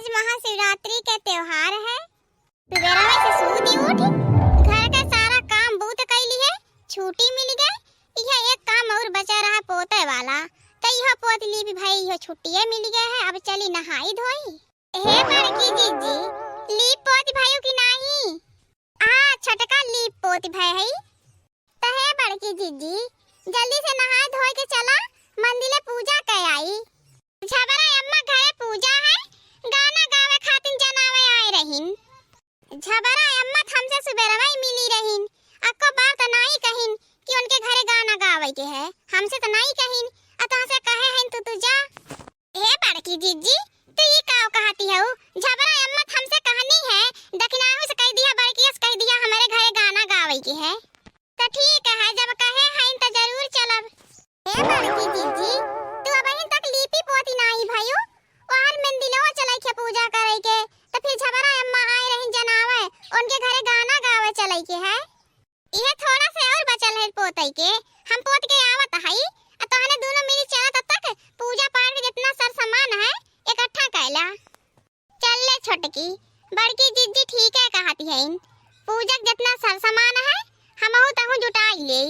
आज महाशिवरात्रि का त्योहार है। सुबेरा में से सूती उठ घर का सारा काम बहुत कैली है, छुट्टी मिल गई। यह एक काम और बचा रहा पोते वाला। तो यह पोतली भी भाई यह छुट्टियां मिल गए है। अब चली नहाई धोई। हे बड़की जीजी लीप पोती भाइयों की नहीं छटका लीप पोती भाई है। तो हे बड़की जीजी जल्दी से नहा धो के चला मंदिर पूजा कर आई। झबरा अम्मा घरे पूजा है, गाना गावे खातिर जनावे आए रहीन। झबरा अम्मा हमसे सुबेरा में मिली रहीन। अक्को बार तो नहीं कहिन कि उनके घरे गाना गावे के है, हमसे तो नहीं कहिन। अतः से कहे हैं तू जा। हे बड़की जीजी तू ये काव कहती है? झबरा अम्मा हमसे कहनी है दक्षिणाहु से कह दिया, बड़की से कह दिया हमारे घरे गाना गावे के है। तो ठीक है जब कहे हैं तो जरूर चलब। हे बड़की जीजी तू अब तक लीपी पोती नहीं भाइयों, और मंदिरों चले के पूजा करे के। तो फिर झबरा अम्मा आए रही जनावे उनके घरे गाना गावे चले के है। ये थोड़ा से और बचल है पोतई के, हम पोत के आवत हई। तो हने दोनों मिली चला तब तक पूजा पाठ के जितना सर सामान है इकट्ठा कैला। चल ले छोटकी बड़की जीजी ठीक है कहती है। पूजा के जितना सर सामान है हमहु तहु जुटाई ले।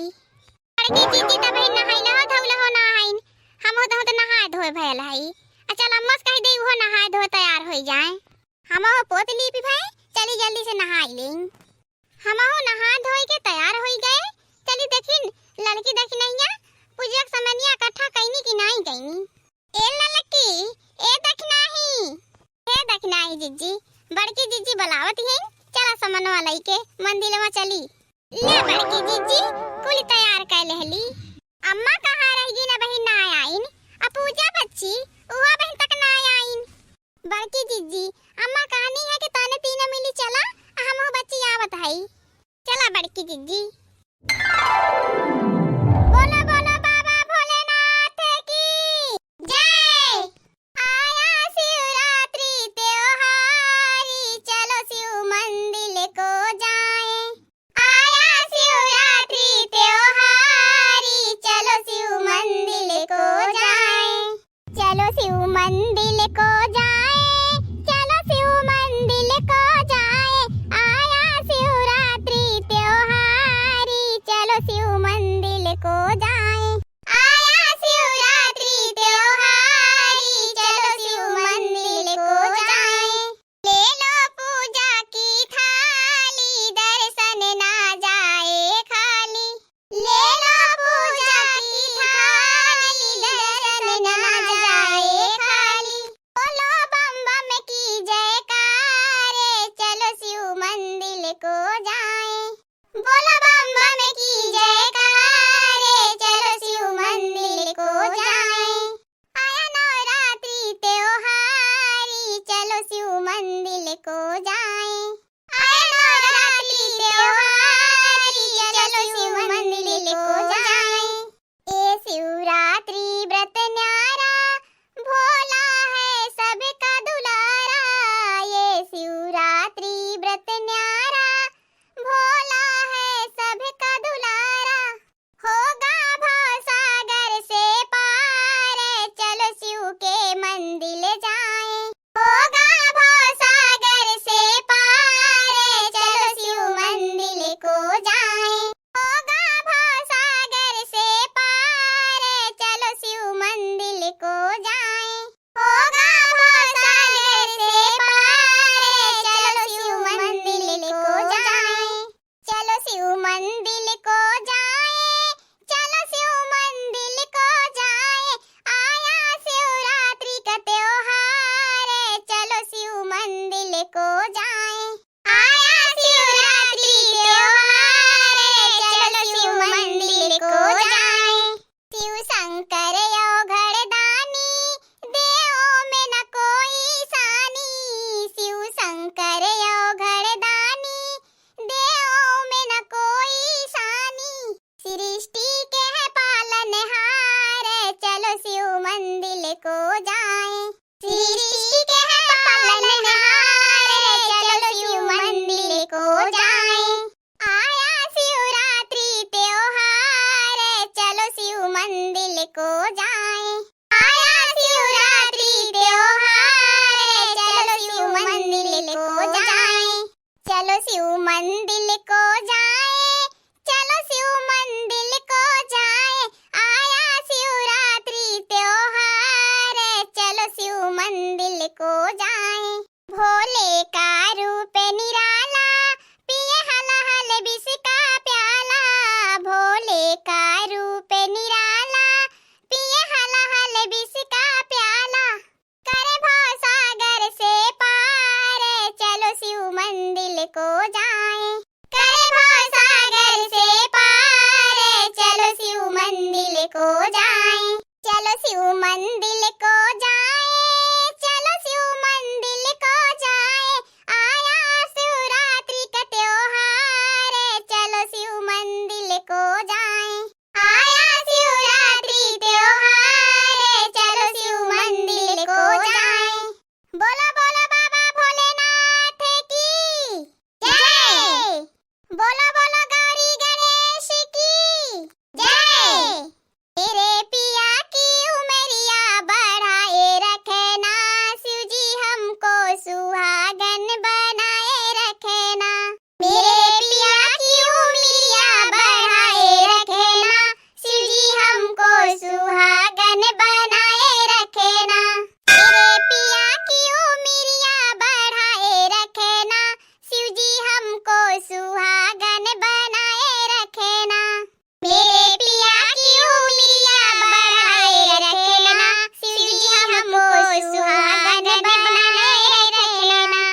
बड़की जीजी तब नहाइला हो धौला हो नहाइन, हमहु तहु तो नहाए धोए भयल हई। चल अम्मा से कह दे वो नहाए धोए तैयार हो जाए। हमहु पोत ली भी भाई चली जल्दी से नहाई ले। हमहु नहा धोए के तैयार हो गए। चली देखिन लड़की दखिनैया पूजा के समनिया इकट्ठा कइनी कि नहीं कइनी। ए ललकी ए दखिनाही, हे दखिनाही जीजी बड़की जीजी बुलावत है। चला समनवा लई के मंदिर में चली। ले बड़की जीजी कुल तैयार कर लेली। अम्मा कहाँ रही ना बहिन ना आइन। अब पूजा बच्ची उहा बहिन तक ना आइन। बड़की जीजी अम्मा कहानी है कि ताने तीनों मिली चला हम बच्ची आवत हई। चला बड़की जीजी। बोलो बोलो बाबा भोलेनाथ की जय। आया शिवरात्रि त्योहारी चलो शिव मंदिर को जाए। आया शिवरात्रि त्योहारी चलो शिव मंदिर को जाए। चलो शिव मंदिर को जाए, चलो शिव मंदिर को जाए। आया शिवरात्रि त्योहारी चलो शिव मंदिर को जाए। आया शिवरात्रि त्योहारी चलो शिव मंदिर को जाए। ले लो पूजा की थाली दर्शन ना जाए खाली। ले लो पूजा की थाली दर्शन ना जाए खाली। बोलो बम बम की जयकारे चलो शिव मंदिर को जाए। बोलो बम बम की जयकारे चलो शिव मंदिर को जाए। आया नवरात्रि त्योहारी चलो शिव मंदिर को जाए। आया नवरात्रि त्योहारी चलो शिव मंदिर को जाए। ए शिवरात्रि व्रत न्यारा भोला है सबका दुलारा। ये शिवरात्रि व्रत न्यारा भोला है सबका दुलारा। होगा भव सागर से पार चलो शिव के मंदिर जाए। होगा भव सागर से पार चलो शिव मंदिर को जाए। होगा भव सागर से पार चलो शिव मंदिर को जाए। होगा भव सागर से पार चलो शिव मंदिर को जाए। चलो शिव मंदिर को जाए, चलो शिव मंदिर को जाए। आया शिवरात्रि का त्योहार चलो शिव मंदिर को जाए। आया शिवरात्रि त्योहार चलो शिव मंदिर को जाए। शिव शंकर योगड़ दानी देवों में न कोई सानी। शिव शंकर योगड़ दानी देवों में न कोई सानी। सृष्टि के है पालनहार चलो शिव मंदिर को जाए। सृष्टि के है पालनहार चलो शिव मंदिर को जाए। आया शिवरात्रि त्योहार चलो शिव मंदिर को जाए। आया शिवरात्रि त्योहार चलो शिव मंदिर को जाए, चलो शिव मंदिर को जाए, आया शिवरात्रि त्योहार, चलो शिव मंदिर को जाए। भोले का रूप निराला, पिए हल हल विष का प्याला, भोले का रूप निराला, पिए हल हल विष का प्याला, करे भव सागर से पार, चलो शिव मंदिर को जाए, करे भव सागर से पार, चलो शिव मंदिर को जाए, चलो शिव मंदिर को जाए, चलो शिव मंदिर को जाए, आया शिवरात्रि का त्योहार, चलो शिव मंदिर को जाए, आया शिवरात्रि त्योहार, चलो शिव मंदिर को जाए। बोलो बोलो बाबा भोलेनाथ की जय, बोलो बोलो गौरी गणेश की जय। तेरे पिया की उमरिया बढ़ाए रखना, शिव जी हमको सुहागन बनाए रखना, मेरे पिया की उमरिया बढ़ाए रखना, शिव जी हमको सुहागन बनाए रखना, मेरे पिया की उमरिया बढ़ाए रखना, शिव जी हमको सुहागन बनाए रखना, मेरे पिया की उमरिया बढ़ाए रखना, शिव जी हमको सुहागन बनाए रखना।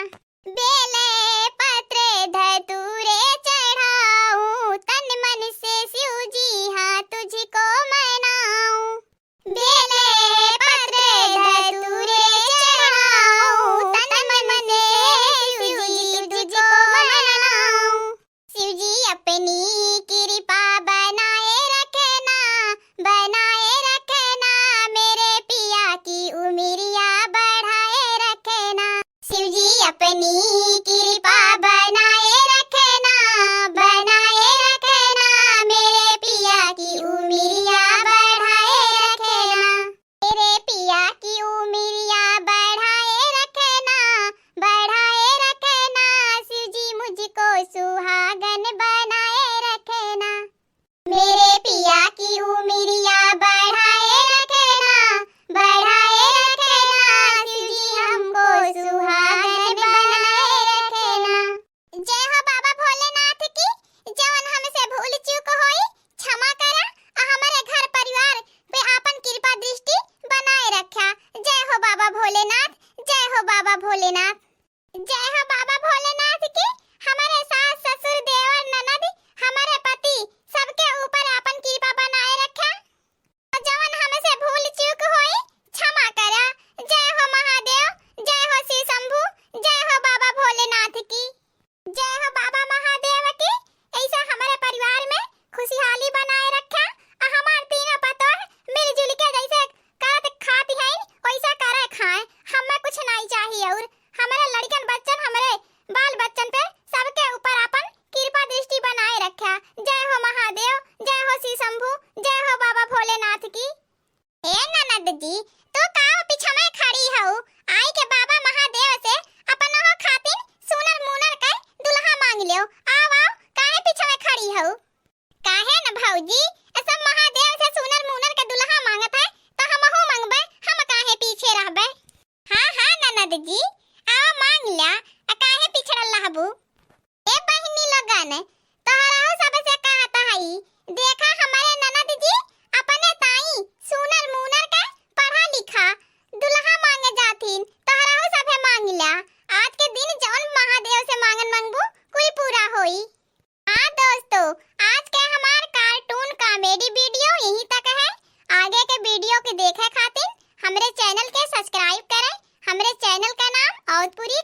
बेले पत्र धतूरे चढ़ाऊं, तन मन से शिव जी हाँ तुझको मनाऊं, बेले पत्र धतूरे चढ़ाऊं, तन मन से शिव जी तुझको मनाऊं, शिव जी अपनी कृपा बनाए रखना, बनाए रखना, मेरे पिया की उमरिया बढ़ाए रखना, शिव जी अपनी कृपा बनाए रखना, बनाए रखना, मेरे पिया की उमरिया बढ़ाए रखना, मेरे पिया की उमरिया बढ़ाए रखना, बढ़ाए रखना, शिव जी मुझको सुहागन बनाए रखना, मेरे पिया की उमरिया बढ़ाए रखना, बढ़ाए रखना, शिव जी हमको सुहागन बनाए रखना। जय हो बाबा भोलेनाथ की, जवन हमसे भूल चूक होई क्षमा करा, हमारे घर परिवार पे आपन कृपा दृष्टि बनाए रखा। जय हो बाबा भोलेनाथ, जय हो बाबा भोलेनाथ, जय हो बाबा भोलेनाथ की। हमारे सास ससुर देवर ननद हमारे पति सबके ऊपर आपन कृपा बनाए रखा, और जवन हमसे भूल चूक होई क्षमा करा। जय हो महादेव, जय हो शिव शंभू, जय हो बाबा भोलेनाथ की, जय हो बाबा महादेव की। ऐसा हमारे परिवार में खुशहाली बनाए रखा, और हमार तीनों पतों मिलजुल के जैसे करत खाती है वैसा करे खाए, हमें कुछ नहीं चाहिए, और हमारे लड़कन बच्चन हमारे बाल बच्चन पे सबके ऊपर अपन कृपा दृष्टि बनाए रखा। जय हो महादेव, जय हो शिव शंभू, जय हो बाबा भोलेनाथ की। हे ननद जी, तो काव पीछे में खड़ी हऊ, आई के बाबा महादेव से अपन हो खातिर सुनर मुनर के दुल्हा मांग लियो। आओ आओ, काहे पीछे में खड़ी हऊ? काहे न भौजी, सब महादेव से सुनर मुनर के दुल्हा मांगत है, तो हमहू मांगबे, हम काहे पीछे रहबे? हाँ हाँ ननद जी, आओ मांग ला, काहे पिछड़ल रहबू? ए बहिनी लोगन, तोहरा सबसे कहत हई, देखा हमारे ननद जी अपने ताई सुनर मुनर के पढ़ा लिखा दुल्हा मांगे जाथिन, तोहरा सबे मांग ला। आज के दिन जौन महादेव से मांगन मांगबू कोई पूरा होई। हाँ दोस्तों, आज के हमार कार्टून कॉमेडी वीडियो यहीं तक है। आगे के वीडियो के देखे खातिर हमरे चैनल के सब्सक्राइब करें। हमरे चैनल का नाम औदपुरी